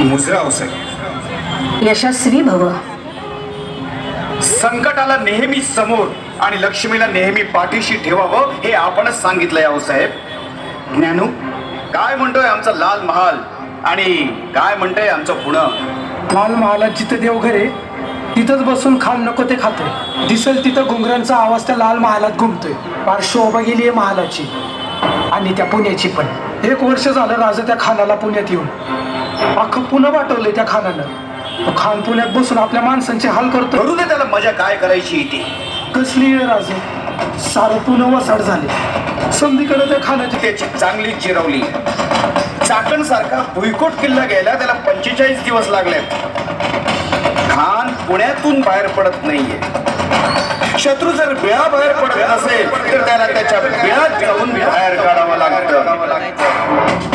मुजरा साहेब, यशस्वी भव. संकटाला नेहमी समोर आणि लक्ष्मीला नेहमी पाठीशी ठेवावं हे आपणच सांगितलंय आऊसाहेब. ज्ञानू, काय म्हणतोय आमचा लाल महाल आणि काय म्हणतोय आमचं पुणं? लाल महालात जिथं देवघर आहे तिथंच बसून खाऊन नको ते खातोय. दिसेल तिथं घुंगरांचा आवाज त्या लाल महालात घुमतोय. फार शोभा गेली आहे महालाची आणि त्या पुण्याची पण. 1 वर्ष झालं राजा त्या खानाला पुण्यात येऊन. अख्खं पुणं वाटवलंय त्या खानानं. तो खान पुण्यात बसून आपल्या माणसांचे हाल करतो. करू दे त्याला, मजा काय करायची ती. कसली आहे राजा, सारं पुणं वसाड झाले. संधीकडे त्या खानाची त्याची चांगली चिरवली. चाकण सारखा भुईकोट किल्ला घ्यायला त्याला 45 दिवस लागले. खान पुण्यातून बाहेर पडत नाहीये. शत्रू जर बिळा बाहेर पडत असेल तर त्याला त्याच्या बिळात जाऊन बाहेर काढावं लागतं.